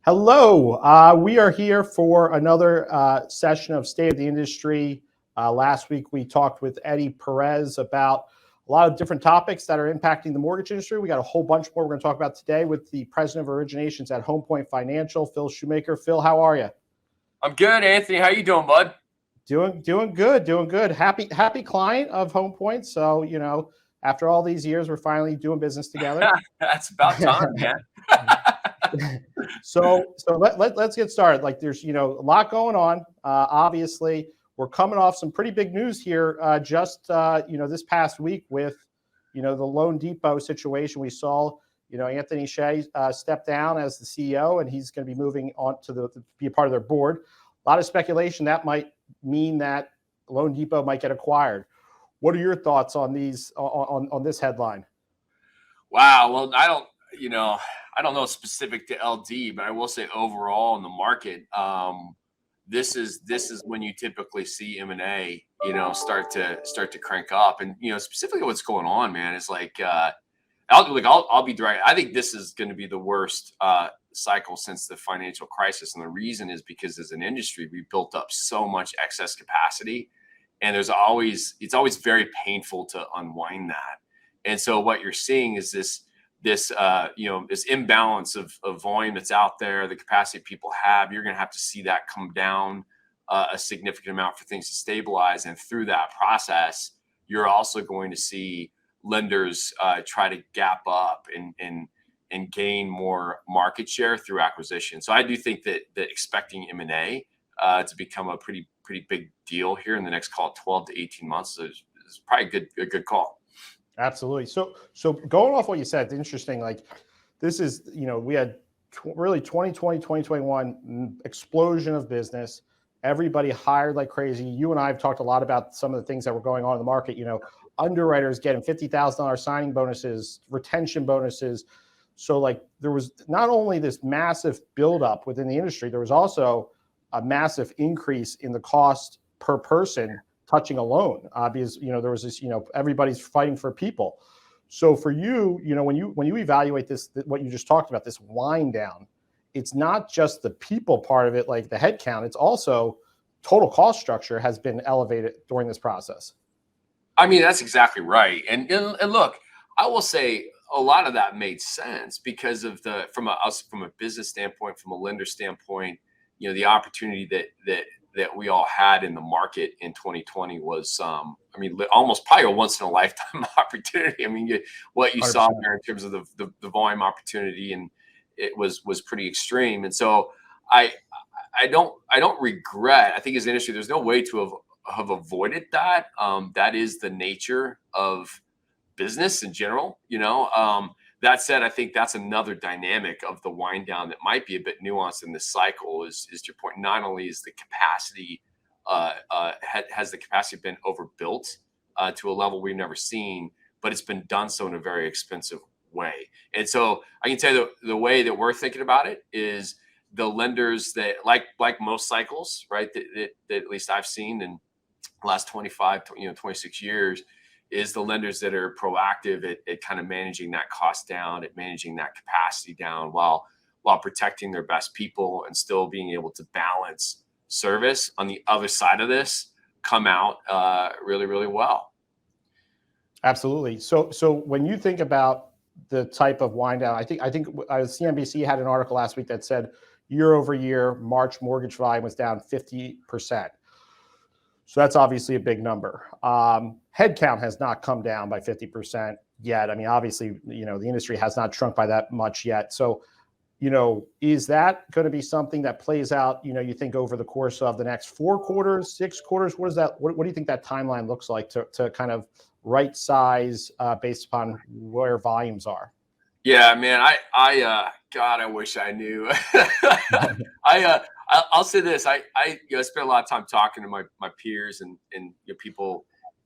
Hello. We are here for another session of State of the Industry. Last week, we talked with Eddie Perez about a lot of different topics that are impacting the mortgage industry. We got a whole bunch more we're going to talk about today with the president of originations at Homepoint Financial, Phil Shoemaker. Phil, how are you? I'm good, Anthony. How you doing, bud? Doing good. Happy client of Homepoint. So, after all these years, we're finally doing business together. That's about time, man. So let's get started. Like there's, a lot going on. Obviously, we're coming off some pretty big news here just this past week with, the Loan Depot situation. We saw, Anthony Shea step down as the CEO, and he's going to be moving on to be a part of their board. A lot of speculation that might mean that Loan Depot might get acquired. What are your thoughts on these on this headline? Wow. Well, I don't know specific to LD, but I will say overall in the market, this is when you typically see M&A, start to crank up, and specifically what's going on, man, is like I'll be direct. I think this is going to be the worst cycle since the financial crisis, and the reason is because as an industry we built up so much excess capacity, and it's always very painful to unwind that. And so what you're seeing is this imbalance of volume that's out there, the capacity people have. You're going to have to see that come down a significant amount for things to stabilize. And through that process, you're also going to see lenders try to gap up and gain more market share through acquisition. So I do think that expecting M&A to become a pretty big deal here in the next, call it 12 to 18 months is probably a good call. Absolutely. So going off what you said, it's interesting. Like this is, we had really 2020, 2021 explosion of business. Everybody hired like crazy. You and I have talked a lot about some of the things that were going on in the market. Underwriters getting $50,000 signing bonuses, retention bonuses. So like there was not only this massive buildup within the industry, there was also a massive increase in the cost per person touching a loan, because there was this, everybody's fighting for people. So for you, when you evaluate this, what you just talked about, this wind down, it's not just the people part of it, like the headcount. It's also total cost structure has been elevated during this process. I mean, that's exactly right. And look, I will say a lot of that made sense because of from a business standpoint, from a lender standpoint, the opportunity that we all had in the market in 2020 was, almost probably a once in a lifetime opportunity. I mean, what you 100%. Saw there in terms of the volume opportunity, and it was pretty extreme. And so I don't regret. I think as an industry, there's no way to have avoided that. That is the nature of business in general. That said, I think that's another dynamic of the wind down that might be a bit nuanced in this cycle. Is to your point, not only is the capacity has the capacity been overbuilt to a level we've never seen, but it's been done so in a very expensive way. And so I can tell you the way that we're thinking about it is the lenders that like most cycles, right? That at least I've seen in the last 26 years. Is the lenders that are proactive at kind of managing that cost down, at managing that capacity down while protecting their best people and still being able to balance service on the other side of this come out really, really well. Absolutely. So when you think about the type of wind down, I think CNBC had an article last week that said year over year, March mortgage volume was down 50%. So that's obviously a big number. Headcount has not come down by 50% yet. I mean, obviously, the industry has not shrunk by that much yet. So, is that going to be something that plays out, you think over the course of the next 4 quarters, 6 quarters? What is that? What do you think that timeline looks like to kind of right size based upon where volumes are? Yeah, man, God, I wish I knew. I'll say this. I spent a lot of time talking to my peers and people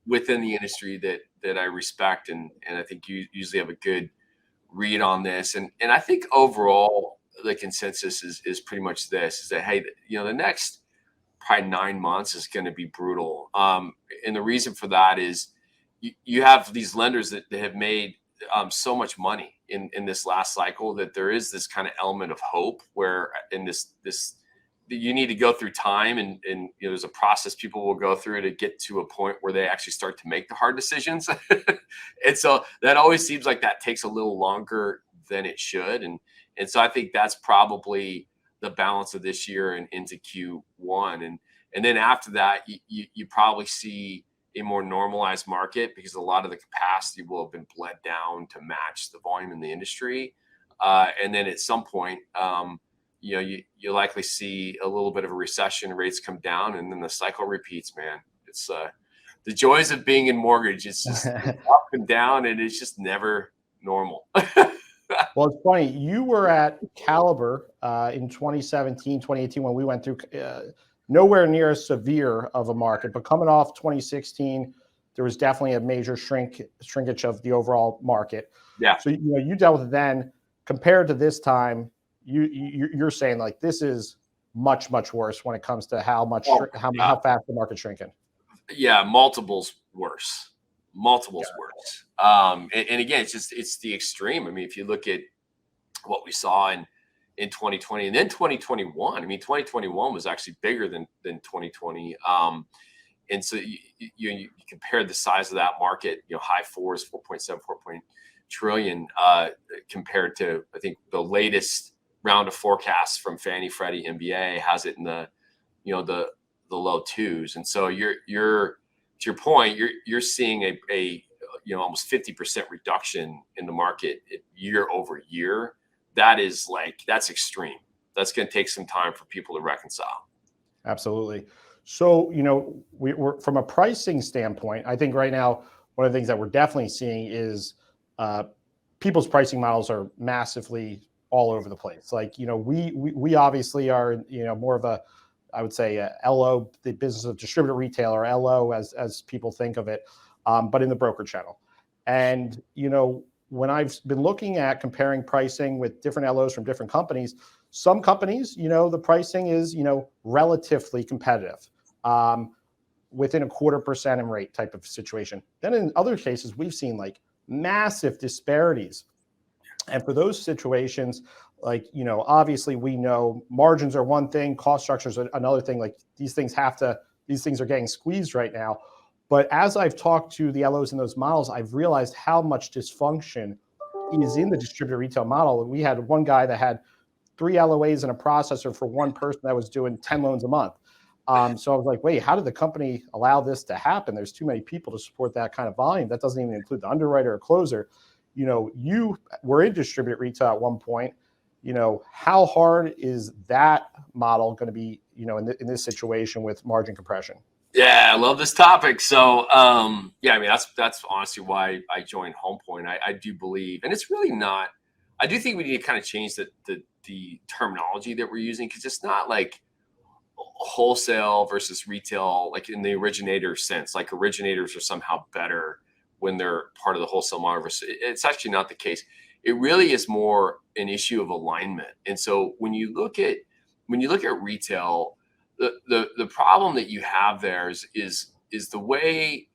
within the industry that I respect, and I think you usually have a good read on this. And I think overall the consensus is pretty much this: is that hey, the next probably 9 months is going to be brutal. And the reason for that is you have these lenders that have made so much money in this last cycle that there is this kind of element of hope where in this you need to go through time and there's a process people will go through to get to a point where they actually start to make the hard decisions. And so that always seems like that takes a little longer than it should. And so I think that's probably the balance of this year and into Q1. And then after that, you probably see a more normalized market because a lot of the capacity will have been bled down to match the volume in the industry. And then at some point, you likely see a little bit of a recession, rates come down, and then the cycle repeats, man. It's the joys of being in mortgage. It's just up and down, and it's just never normal. Well, it's funny. You were at Caliber in 2017, 2018 when we went through nowhere near as severe of a market, but coming off 2016, there was definitely a major shrinkage of the overall market. Yeah. So you dealt with it then. Compared to this time, you're saying like this is much worse when it comes to how fast the market's shrinking. Yeah, multiples worse. And again, it's the extreme. I mean, if you look at what we saw in 2020 and then 2021, I mean, 2021 was actually bigger than 2020. And so you compare the size of that market, high fours, 4.7, 4 trillion, compared to, I think the latest round of forecasts from Fannie, Freddie, MBA has it in the low twos. And so you're to your point, you're seeing a almost 50% reduction in the market year over year. That's extreme. That's going to take some time for people to reconcile. Absolutely. So, we're from a pricing standpoint, I think right now, one of the things that we're definitely seeing is people's pricing models are massively all over the place. Like, we obviously are, more of a, I would say, LO, the business of distributor retail, or LO as people think of it, but in the broker channel. And, when I've been looking at comparing pricing with different LOs from different companies, some companies, the pricing is, relatively competitive, within 0.25% in rate type of situation. Then in other cases, we've seen like massive disparities. And for those situations, like, obviously we know margins are one thing, cost structures are another thing. Like these things are getting squeezed right now. But as I've talked to the LOs in those models, I've realized how much dysfunction is in the distributor retail model. We had one guy that had 3 LOAs and a processor for one person that was doing 10 loans a month. So I was like, wait, how did the company allow this to happen? There's too many people to support that kind of volume. That doesn't even include the underwriter or closer. You were in distributor retail at one point. How hard is that model going to be, in this situation with margin compression? Yeah, I love this topic. So, I mean, that's honestly why I joined Homepoint. I do believe, and it's really not, I do think we need to kind of change the terminology that we're using, because it's not like wholesale versus retail, like in the originator sense, like originators are somehow better when they're part of the wholesale model. It's actually not the case. It really is more an issue of alignment. And so when you look at retail, the problem that you have there is the way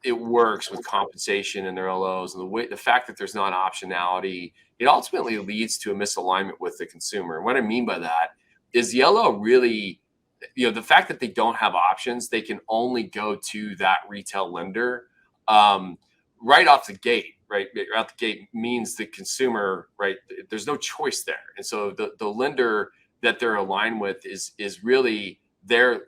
it works with compensation and their LOs, and the fact that there's not optionality, it ultimately leads to a misalignment with the consumer. And what I mean by that is the LO really, the fact that they don't have options, they can only go to that retail lender right off the gate. Right out the gate means the consumer, right? There's no choice there, and so the lender that they're aligned with is really their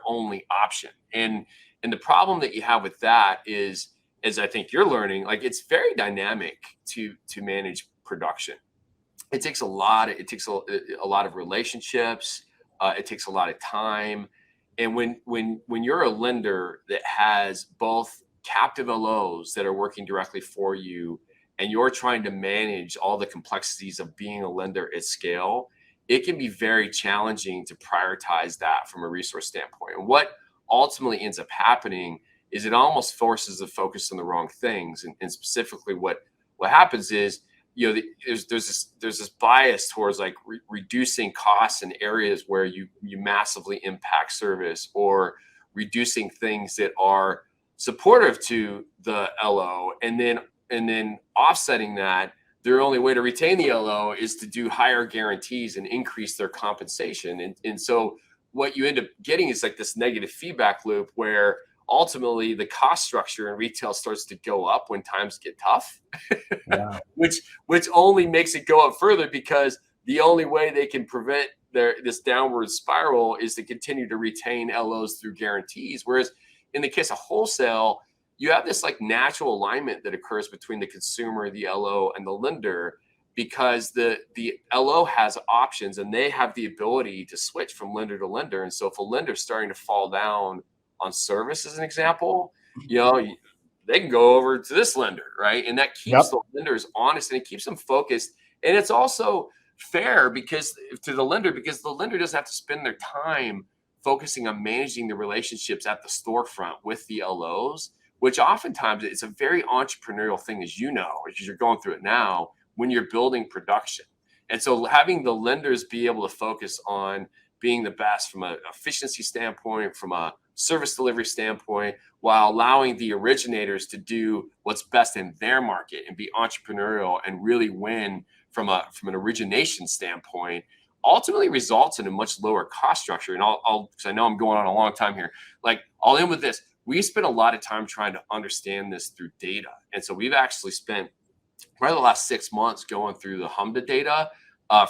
only option. And the problem that you have with that is, as I think you're learning, like it's very dynamic to manage production. It takes a lot of relationships. It takes a lot of time. And when you're a lender that has both captive LOs that are working directly for you, and you're trying to manage all the complexities of being a lender at scale, it can be very challenging to prioritize that from a resource standpoint. And what ultimately ends up happening is it almost forces the focus on the wrong things. And specifically what happens is, there's this bias towards like reducing costs in areas where you massively impact service, or reducing things that are supportive to the LO, and then and then offsetting that, their only way to retain the LO is to do higher guarantees and increase their compensation. And so what you end up getting is like this negative feedback loop where ultimately the cost structure in retail starts to go up when times get tough, Yeah. which only makes it go up further, because the only way they can prevent this downward spiral is to continue to retain LOs through guarantees. Whereas in the case of wholesale, you have this like natural alignment that occurs between the consumer, the LO, and the lender, because the LO has options and they have the ability to switch from lender to lender. And so if a lender's starting to fall down on service, as an example, they can go over to this lender, right? And that keeps the lenders honest, and it keeps them focused. And it's also fair because the lender doesn't have to spend their time focusing on managing the relationships at the storefront with the LOs, which oftentimes it's a very entrepreneurial thing, as you know, as you're going through it now, when you're building production. And so having the lenders be able to focus on being the best from an efficiency standpoint, from a service delivery standpoint, while allowing the originators to do what's best in their market and be entrepreneurial and really win from an origination standpoint, ultimately results in a much lower cost structure. And because I know I'm going on a long time here, like I'll end with this. We spent a lot of time trying to understand this through data. And so we've actually spent probably the last 6 months going through the HMDA data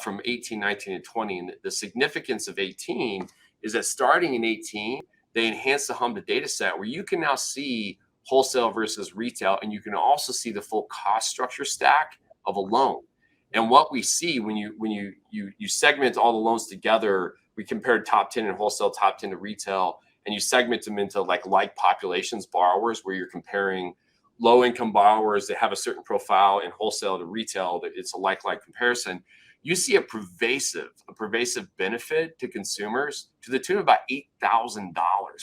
from 18, 19, and 20. And the significance of 18 is that starting in 18, they enhanced the HMDA data set where you can now see wholesale versus retail, and you can also see the full cost structure stack of a loan. And what we see when you segment all the loans together, we compared top 10 in wholesale, top 10 to retail, and you segment them into like populations borrowers, where you're comparing low income borrowers that have a certain profile in wholesale to retail, that it's a like comparison. You see a pervasive benefit to consumers to the tune of about $8,000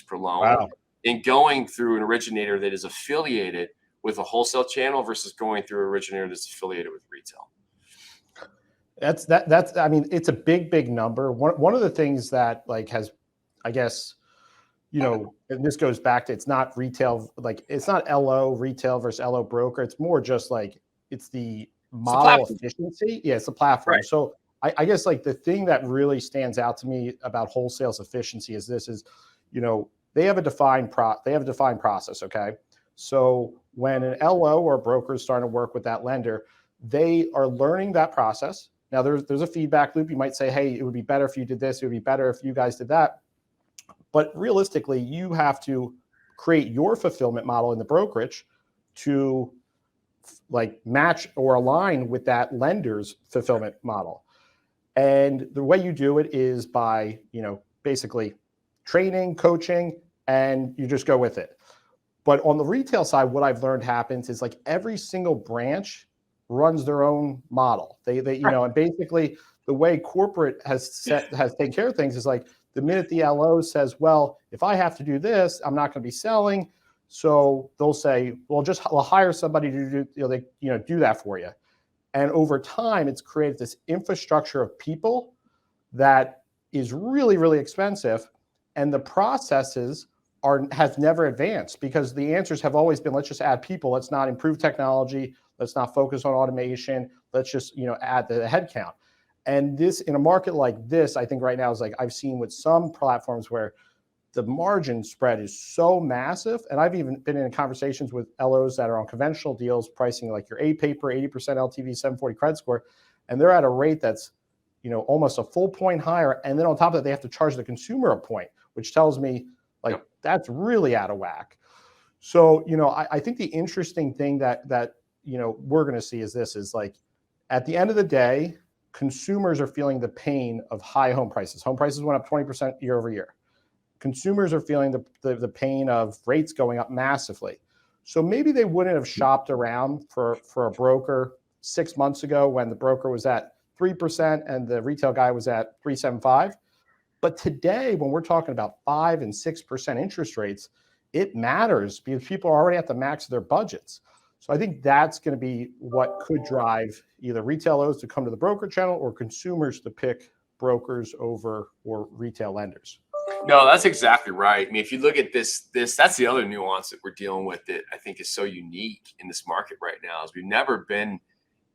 per loan. Wow. In going through an originator that is affiliated with a wholesale channel versus going through an originator that's affiliated with retail. That's I mean, it's a big number. One of the things that like has, I guess, and this goes back to, it's not retail, like it's not LO retail versus LO broker. It's more just like, it's the model efficiency. Yeah, it's the platform. Right. So I guess like the thing that really stands out to me about wholesale's efficiency is they have a defined process. Okay. So when an LO or a broker is starting to work with that lender, they are learning that process. Now there's a feedback loop. You might say, hey, it would be better if you did this. It would be better if you guys did that. But realistically, you have to create your fulfillment model in the brokerage to like match or align with that lender's fulfillment model. And the way you do it is by, basically training, coaching, and you just go with it. But on the retail side, what I've learned happens is like every single branch runs their own model. They and basically the way corporate has taken care of things is like, the minute the LO says, well, if I have to do this, I'm not going to be selling. So they'll say, well, we'll hire somebody to do that for you. And over time, it's created this infrastructure of people that is really, really expensive. And the processes has never advanced, because the answers have always been, let's just add people. Let's not improve technology. Let's not focus on automation. Let's just, add the headcount. And this, in a market like this, I think right now is like I've seen with some platforms where the margin spread is so massive. And I've even been in conversations with LOs that are on conventional deals, pricing like your A paper, 80% LTV, 740 credit score. And they're at a rate that's, almost a full point higher. And then on top of that, they have to charge the consumer a point, which tells me like that's really out of whack. So, I think the interesting thing that we're going to see is like, at the end of the day, consumers are feeling the pain of high home prices. Home prices went up 20% year over year. Consumers are feeling the pain of rates going up massively. So maybe they wouldn't have shopped around for a broker 6 months ago when the broker was at 3% and the retail guy was at 3.75. But today, when we're talking about 5 and 6% interest rates, it matters because people are already at the max of their budgets. So I think that's going to be what could drive either retailers to come to the broker channel or consumers to pick brokers over or retail lenders. No, that's exactly right. I mean, if you look at this, that's the other nuance that we're dealing with that I think is so unique in this market right now is we've never been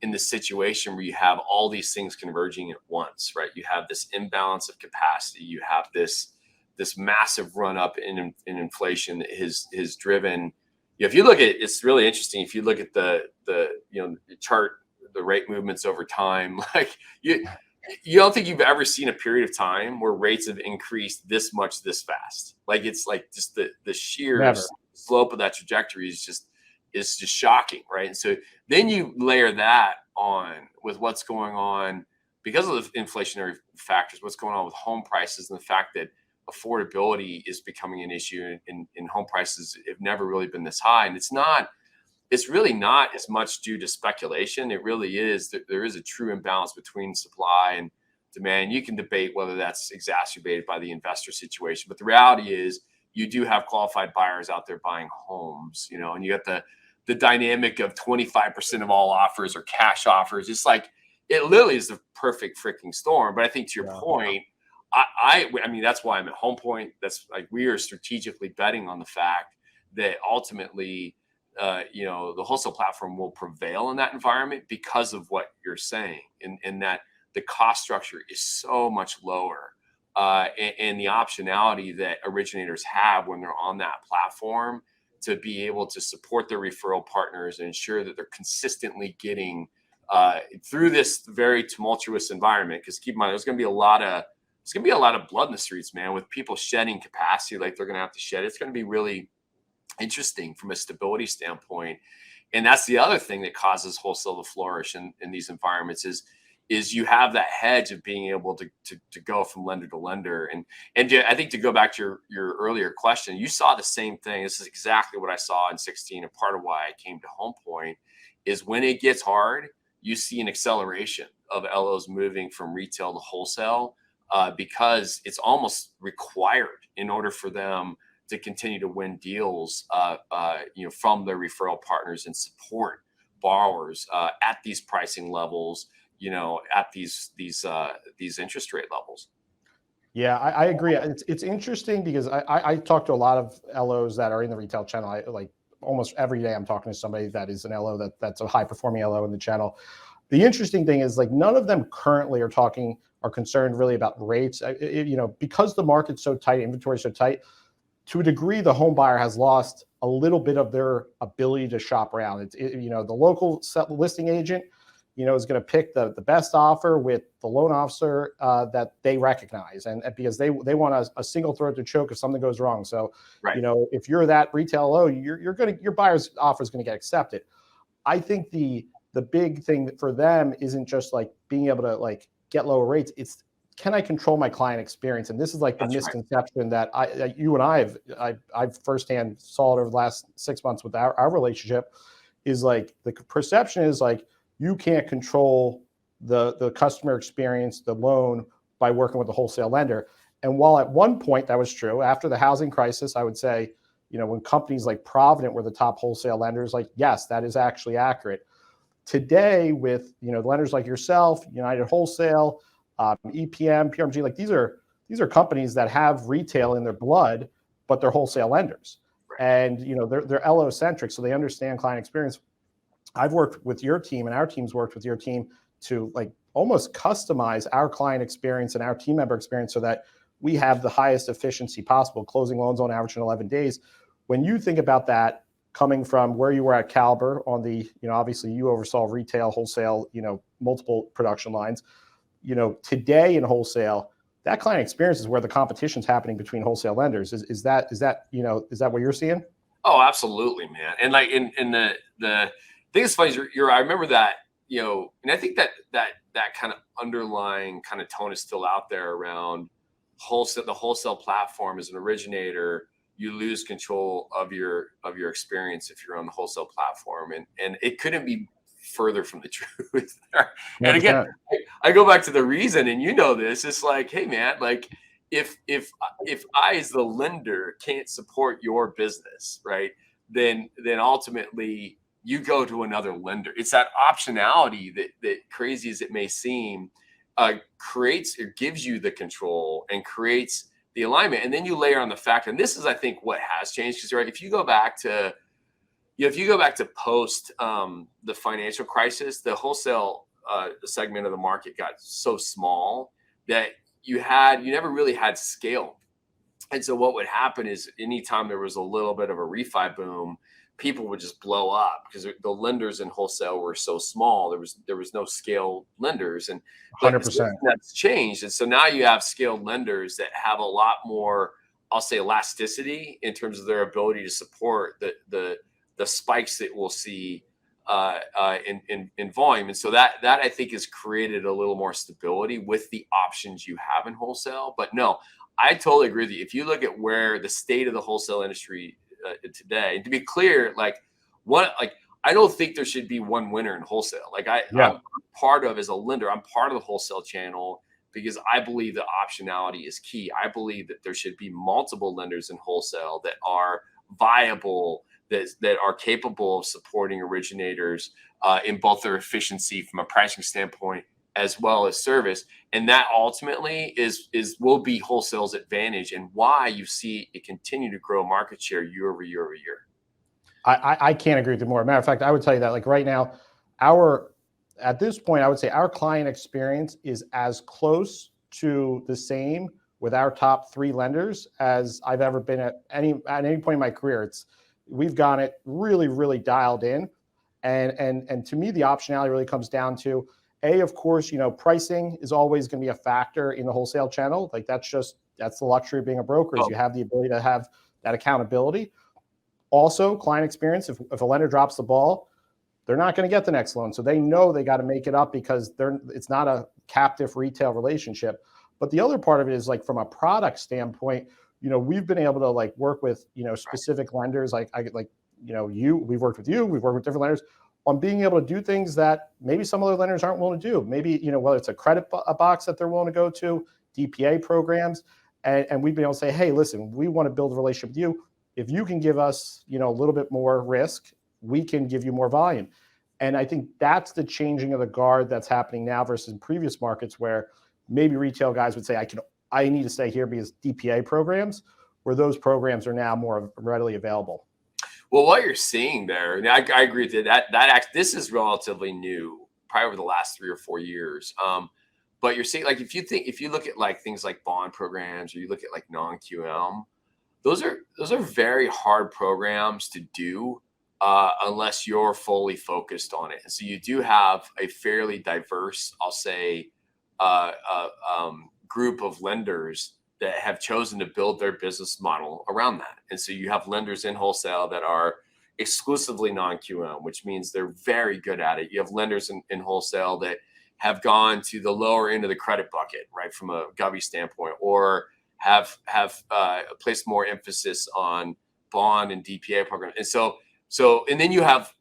in this situation where you have all these things converging at once, right? You have this imbalance of capacity. You have this massive run up in inflation that has driven. If you look at, it's really interesting. If you look at the chart, the rate movements over time, like you don't think you've ever seen a period of time where rates have increased this much this fast. Like it's like just the sheer Never. slope of that trajectory is just shocking, right? And so then you layer that on with what's going on because of the inflationary factors, what's going on with home prices and the fact that affordability is becoming an issue and home prices have never really been this high. And it's really not as much due to speculation. It really is that there is a true imbalance between supply and demand. You can debate whether that's exacerbated by the investor situation, but the reality is you do have qualified buyers out there buying homes, and you got the dynamic of 25% of all offers or cash offers. It's like, it literally is the perfect freaking storm. But I think to your point, I mean, that's why I'm at Homepoint. That's like, we are strategically betting on the fact that ultimately, the wholesale platform will prevail in that environment because of what you're saying, and that the cost structure is so much lower, and the optionality that originators have when they're on that platform to be able to support their referral partners and ensure that they're consistently getting through this very tumultuous environment. Because keep in mind, there's going to be a lot of blood in the streets, man, with people shedding capacity like they're going to have to shed. It's going to be really interesting from a stability standpoint. And that's the other thing that causes wholesale to flourish in these environments is you have that hedge of being able to go from lender to lender. And I think to go back to your earlier question, you saw the same thing. This is exactly what I saw in 16. And part of why I came to Homepoint is when it gets hard, you see an acceleration of LOs moving from retail to wholesale, because it's almost required in order for them to continue to win deals, from their referral partners and support borrowers at these pricing levels, at these interest rate levels. Yeah, I agree. It's interesting because I talk to a lot of LOs that are in the retail channel. Like almost every day I'm talking to somebody that is an LO that's a high performing LO in the channel. The interesting thing is, like, none of them currently are concerned really about rates. Because the market's so tight, inventory so tight, to a degree, the home buyer has lost a little bit of their ability to shop around. The local listing agent, is going to pick the best offer with the loan officer that they recognize, and because they want a single throat to choke if something goes wrong. So, right. If you're that retail low, your buyer's offer is going to get accepted. I think the big thing for them isn't just like being able to like get lower rates. It's, can I control my client experience? And this is like the misconception that you and I've firsthand saw it over the last 6 months with our relationship, is like the perception is like you can't control the customer experience, the loan, by working with a wholesale lender. And while at one point that was true, after the housing crisis, I would say, when companies like Provident were the top wholesale lenders, like, yes, that is actually accurate. Today with, lenders like yourself, United Wholesale, EPM, PRMG, like these are companies that have retail in their blood, but they're wholesale lenders, and they're LO centric, so they understand client experience. I've worked with your team, and our team's worked with your team to like almost customize our client experience and our team member experience so that we have the highest efficiency possible, closing loans on average in 11 days. When you think about that, coming from where you were at Caliber on the, obviously you oversaw retail, wholesale, multiple production lines. Today in wholesale, that client experience is where the competition's happening between wholesale lenders. Is that what you're seeing? Oh, absolutely, man. And like in the thing that's funny is I remember that, and I think that kind of underlying kind of tone is still out there around wholesale. The wholesale platform as an originator, you lose control of your experience if you're on the wholesale platform, and it couldn't be further from the truth. And again, I go back to the reason, and this, it's like, hey man, like if I as the lender can't support your business, right, then ultimately you go to another lender. It's that optionality that crazy as it may seem, creates or gives you the control and creates the alignment. And then you layer on the fact, and this is, I think, what has changed. Because right, if you go back to post the financial crisis, the wholesale segment of the market got so small that you never really had scale. And so what would happen is anytime there was a little bit of a refi boom, people would just blow up because the lenders in wholesale were so small. There was no scale lenders, and but 100%. that's changed. And so now you have scaled lenders that have a lot more, I'll say, elasticity in terms of their ability to support the spikes that we'll see in volume. And so that I think has created a little more stability with the options you have in wholesale. But no, I totally agree with you. If you look at where the state of the wholesale industry today, and to be clear, I don't think there should be one winner in wholesale. I'm part of, as a lender, I'm part of the wholesale channel because I believe that optionality is key. I believe that there should be multiple lenders in wholesale that are viable, that are capable of supporting originators in both their efficiency from a pricing standpoint as well as service. And that ultimately will be wholesale's advantage, and why you see it continue to grow market share year over year over year. I can't agree with you more. Matter of fact, I would tell you that like right now, at this point, I would say our client experience is as close to the same with our top 3 lenders as I've ever been at any point in my career. We've got it really, really dialed in. And to me, the optionality really comes down to, of course, pricing is always going to be a factor in the wholesale channel. Like that's the luxury of being a broker, is you have the ability to have that accountability. Also, client experience. If a lender drops the ball, they're not going to get the next loan. So they know they got to make it up because it's not a captive retail relationship. But the other part of it is like from a product standpoint, we've been able to like work with, specific lenders. We've worked with different lenders on being able to do things that maybe some other lenders aren't willing to do. Maybe, whether it's a credit box that they're willing to go to, DPA programs. And we've been able to say, hey, listen, we want to build a relationship with you. If you can give us, a little bit more risk, we can give you more volume. And I think that's the changing of the guard that's happening now versus in previous markets where maybe retail guys would say, I need to stay here because DPA programs, where those programs are now more readily available. Well, what you're seeing there, and I agree with you, this is relatively new, probably over the last 3 or 4 years. But you're seeing, like, if you look at like things like bond programs, or you look at like non-QM, those are very hard programs to do unless you're fully focused on it. And so you do have a fairly diverse, I'll say, group of lenders that have chosen to build their business model around that. And so you have lenders in wholesale that are exclusively non-QM, which means they're very good at it. You have lenders in wholesale that have gone to the lower end of the credit bucket, right, from a Govy standpoint, or have placed more emphasis on bond and DPA programs. And then you have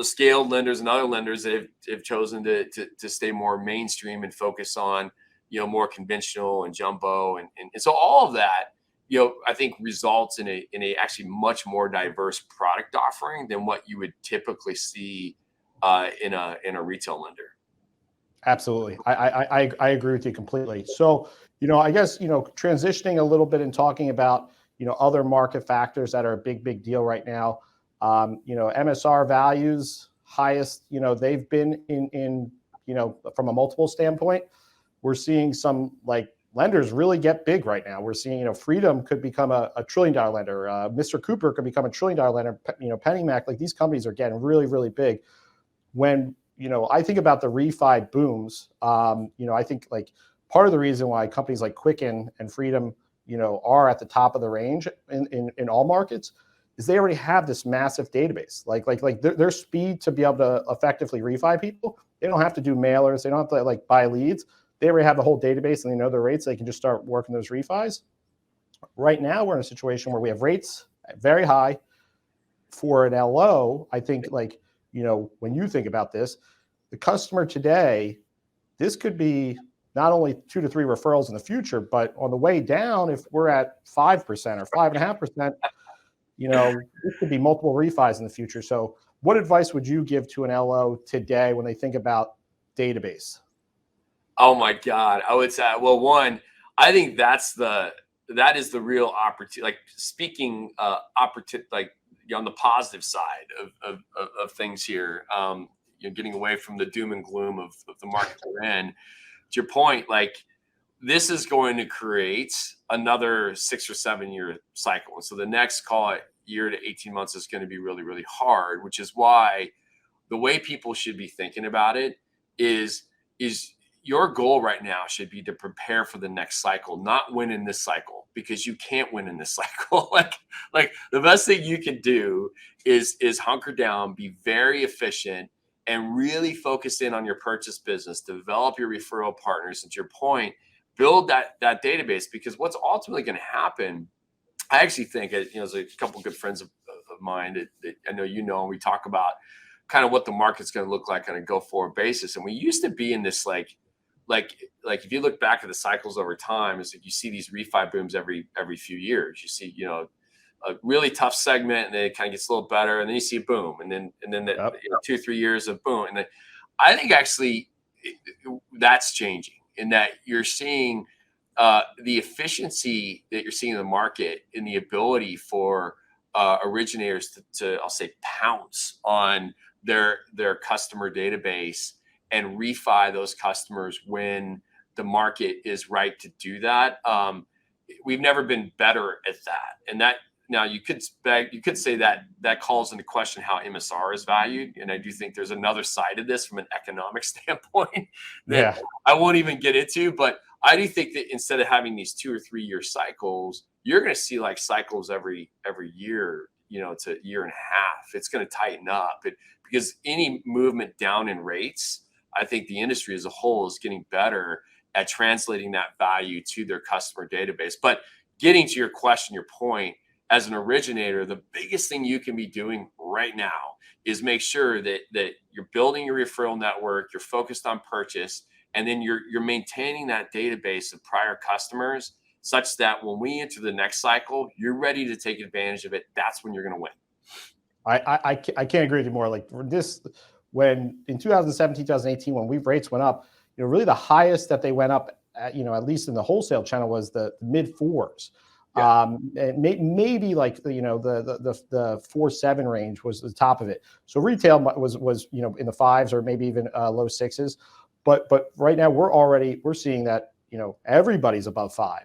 scaled lenders and other lenders that have chosen to stay more mainstream and focus on, more conventional and jumbo. And so all of that, I think results in a actually much more diverse product offering than what you would typically see in a retail lender. Absolutely. I agree with you completely. So, I guess, transitioning a little bit and talking about, other market factors that are a big deal right now. MSR values highest, they've been in, from a multiple standpoint. We're seeing some like lenders really get big right now. We're seeing, Freedom could become a $1 trillion lender. Mr. Cooper could become a $1 trillion lender. PennyMac, like these companies are getting really, really big. When, I think about the refi booms, I think like part of the reason why companies like Quicken and Freedom, are at the top of the range in all markets is they already have this massive database. Like their speed to be able to effectively refi people. They don't have to do mailers. They don't have to like buy leads. They already have the whole database and they know their rates. They can just start working those refis. Right now, we're in a situation where we have rates very high for an LO. I think like, when you think about this, the customer today, this could be not only 2 to 3 referrals in the future, but on the way down, if we're at 5% or 5.5%, this could be multiple refis in the future. So what advice would you give to an LO today when they think about database? Oh my God. I would say, well, one, I think that's the that is the real opportunity. Like speaking opportunity, like on the positive side of things here, getting away from the doom and gloom of the market we're in. To your point, like this is going to create another 6 or 7 year cycle. And so the next, call it year to 18 months, is going to be really, really hard, which is why the way people should be thinking about it is your goal right now should be to prepare for the next cycle, not win in this cycle, because you can't win in this cycle. like the best thing you can do is hunker down, be very efficient, and really focus in on your purchase business, develop your referral partners, and to your point, build that database. Because what's ultimately going to happen, I actually think, there's a couple of good friends of mine that I know and we talk about kind of what the market's going to look like on a go forward basis. And we used to be in this like if you look back at the cycles over time, it's like you see these refi booms every few years. You see, a really tough segment, and then it kind of gets a little better, and then you see a boom, and then the, 2 or 3 years of boom. And then I think actually that's changing, in that you're seeing the efficiency that you're seeing in the market, in the ability for originators to I'll say pounce on their customer database and refi those customers when the market is right to do that. We've never been better at that. And that, now you could say that calls into question how MSR is valued. And I do think there's another side of this from an economic standpoint that I won't even get into. But I do think that instead of having these 2 or 3 year cycles, you're going to see like cycles every year, to year and a half. It's going to tighten up because any movement down in rates, I think the industry as a whole is getting better at translating that value to their customer database. But getting to your question, your point, as an originator, the biggest thing you can be doing right now is make sure that you're building your referral network, you're focused on purchase, and then you're maintaining that database of prior customers such that when we enter the next cycle, you're ready to take advantage of it. That's when you're going to win. I can't agree with you more. Like this, when in 2017, 2018, when rates went up, really the highest that they went up, at least in the wholesale channel, was the mid 4s. Maybe like the 4.7 range was the top of it. So retail was in the 5s or maybe even low 6s. But right now we're seeing that everybody's above 5.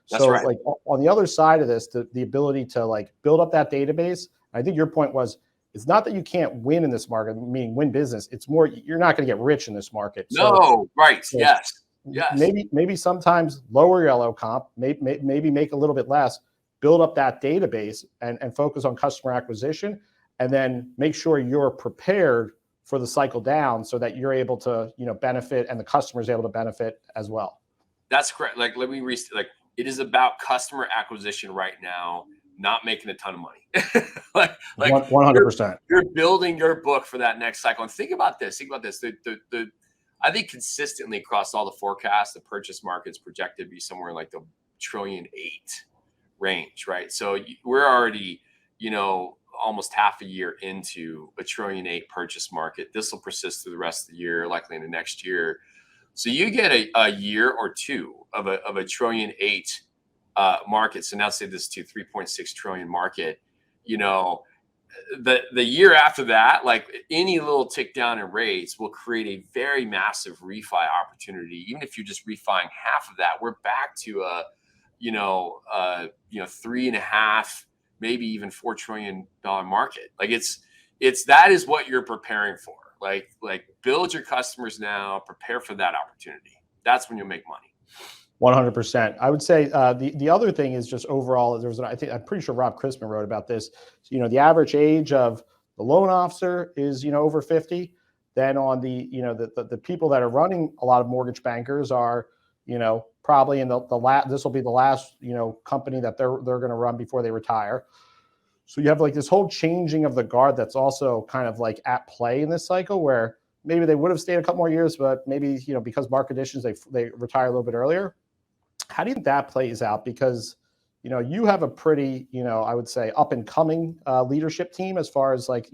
That's so right. Like on the other side of this, the ability to like build up that database. I think your point was, it's not that you can't win in this market, meaning win business. It's more, you're not going to get rich in this market. No, right. So yes. Maybe sometimes lower your LO comp, maybe make a little bit less, build up that database and focus on customer acquisition, and then make sure you're prepared for the cycle down so that you're able to, benefit, and the customer is able to benefit as well. That's correct. Like, let me restate, it is about customer acquisition right now, not making a ton of money. like 100%. You're building your book for that next cycle. And think about this. I think consistently across all the forecasts, the purchase market's projected to be somewhere like the $1.8 trillion range, right? So we're already, almost half a year into a $1.8 trillion purchase market. This will persist through the rest of the year, likely into next year. So you get a year or two of a $1.8 trillion market. So now say this to $3.6 trillion market, the year after that, like any little tick down in rates will create a very massive refi opportunity. Even if you're just refining half of that, we're back to a 3.5, maybe even $4 trillion market. Like that is what you're preparing for. Like build your customers now, prepare for that opportunity. That's when you'll make money. 100%. I would say the other thing is just overall, I'm pretty sure Rob Christman wrote about this. So, the average age of the loan officer is, over 50. Then on the people that are running a lot of mortgage bankers are, probably in this will be the last, company that they're going to run before they retire. So you have like this whole changing of the guard that's also kind of like at play in this cycle, where maybe they would have stayed a couple more years, but maybe, because market conditions, they retire a little bit earlier. How do you think that plays out? Because, you have a pretty, I would say up and coming leadership team as far as like,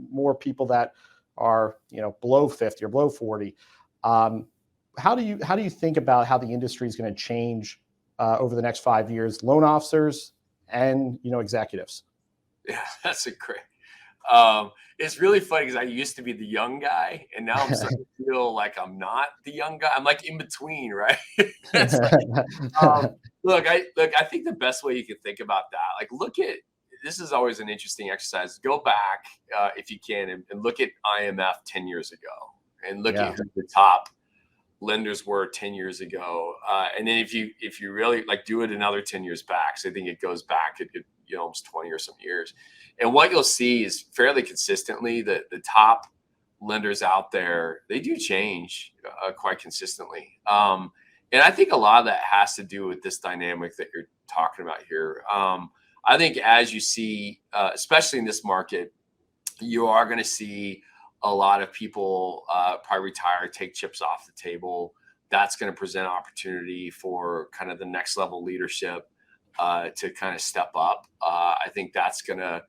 more people that are, below 50 or below 40. How do you think about how the industry is going to change over the next 5 years? Loan officers and executives. Yeah, that's a great. It's really funny because I used to be the young guy, and now I'm starting to feel like I'm not the young guy. I'm like in between, right? It's like, look, I think the best way you can think about that, like, look at this is always an interesting exercise. Go back if you can and look at IMF 10 years ago, and look Yeah. at who the top lenders were 10 years ago, and then if you really like do it another 10 years back, so I think it goes back almost 20 or some years, and what you'll see is fairly consistently that the top lenders out there, they do change quite consistently, and I think a lot of that has to do with this dynamic that you're talking about here. I think as you see, especially in this market, you are going to see a lot of people probably retire, take chips off the table. That's going to present opportunity for kind of the next level leadership to kind of step up. I think that's going to,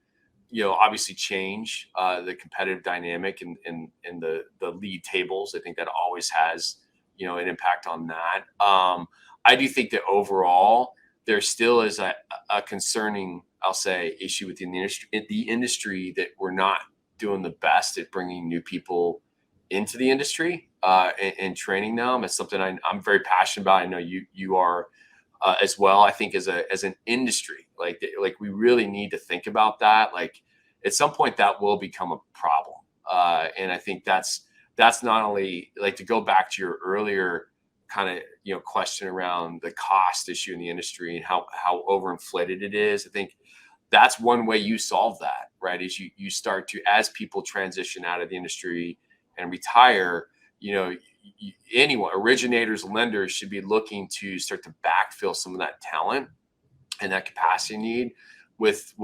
obviously change the competitive dynamic and the lead tables. I think that always has, an impact on that. I do think that overall there still is a concerning, I'll say, issue within the industry that we're not doing the best at bringing new people into the industry and training them. It's something I'm very passionate about. I know you are as well. I think as an industry, like we really need to think about that. Like at some point that will become a problem. And I think that's not only, like, to go back to your earlier kind of question around the cost issue in the industry and how overinflated it is. I think that's one way you solve that, right? Is you start to, as people transition out of the industry and retire, anyone, originators, lenders should be looking to start to backfill some of that talent and that capacity need with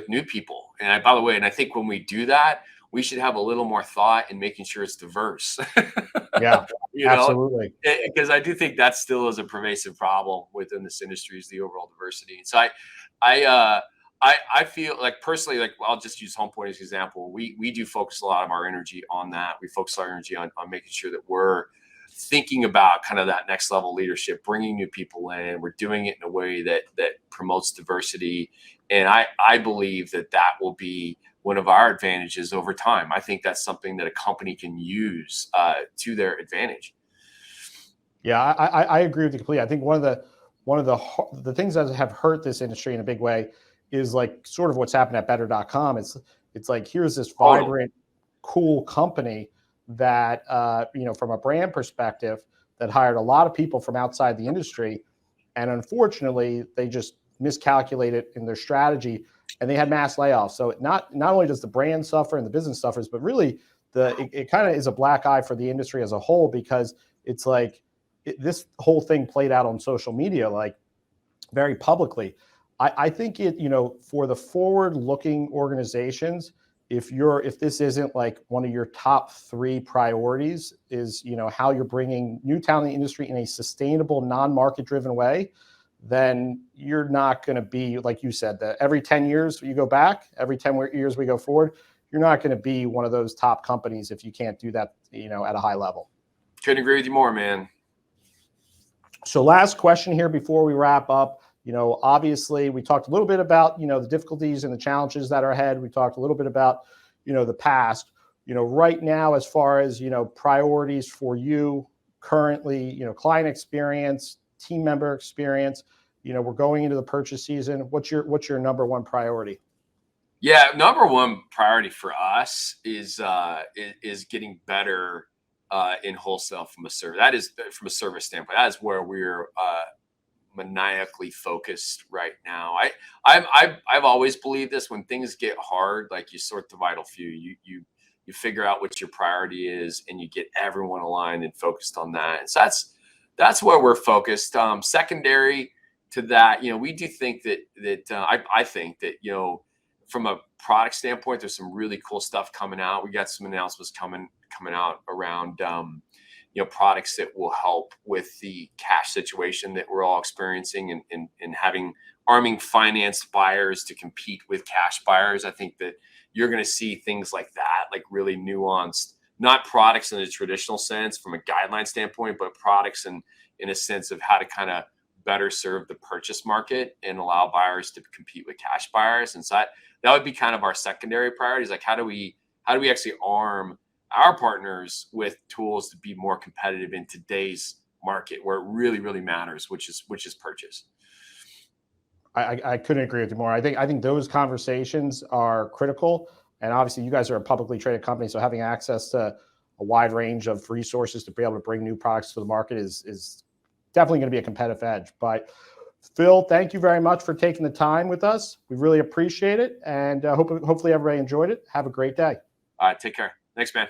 new people. And by the way, and I think when we do that, we should have a little more thought in making sure it's diverse. Yeah, absolutely. Because I do think that still is a pervasive problem within this industry, is the overall diversity. And so I feel like personally, like, I'll just use Homepoint as an example. We do focus a lot of our energy on that. We focus our energy on making sure that we're thinking about kind of that next level leadership, bringing new people in. We're doing it in a way that promotes diversity. And I believe that will be one of our advantages over time. I think that's something that a company can use to their advantage. Yeah, I agree with you completely. I think one of the things that have hurt this industry in a big way is like sort of what's happened at Better.com. It's like, here's this vibrant, cool company that from a brand perspective, that hired a lot of people from outside the industry, and unfortunately they just miscalculated in their strategy and they had mass layoffs. So not only does the brand suffer and the business suffers, but really it kind of is a black eye for the industry as a whole, because it's like this whole thing played out on social media, like very publicly. I think for the forward-looking organizations, if this isn't like one of your top 3 priorities, is how you're bringing new talent in the industry in a sustainable, non-market driven way, then you're not going to be, like you said, that every 10 years you go back, every 10 years we go forward, you're not going to be one of those top companies if you can't do that, at a high level. Couldn't agree with you more, man. So last question here before we wrap up. Obviously we talked a little bit about, the difficulties and the challenges that are ahead. We talked a little bit about, the past, right now, as far as, priorities for you currently, client experience, team member experience, we're going into the purchase season. What's your number one priority? Yeah, number one priority for us is getting better in wholesale from a service. That is from a service standpoint. That is where we're maniacally focused right now. I've always believed this. When things get hard, like, you sort the vital few. You figure out what your priority is, and you get everyone aligned and focused on that. And so that's where we're focused. Secondary to that, we do think that I think that from a product standpoint, there's some really cool stuff coming out. We got some announcements coming out around products that will help with the cash situation that we're all experiencing, and arming financed buyers to compete with cash buyers. I think that you're going to see things like that, like really nuanced, not products in a traditional sense from a guideline standpoint, but products in a sense of how to kind of better serve the purchase market and allow buyers to compete with cash buyers. And so that would be kind of our secondary priorities. Like how do we actually arm our partners with tools to be more competitive in today's market where it really, really matters, which is purchase. I couldn't agree with you more. I think those conversations are critical. And obviously, you guys are a publicly traded company, so having access to a wide range of resources to be able to bring new products to the market is definitely going to be a competitive edge. But Phil, thank you very much for taking the time with us. We really appreciate it, and hopefully everybody enjoyed it. Have a great day. All right, take care. Thanks, man.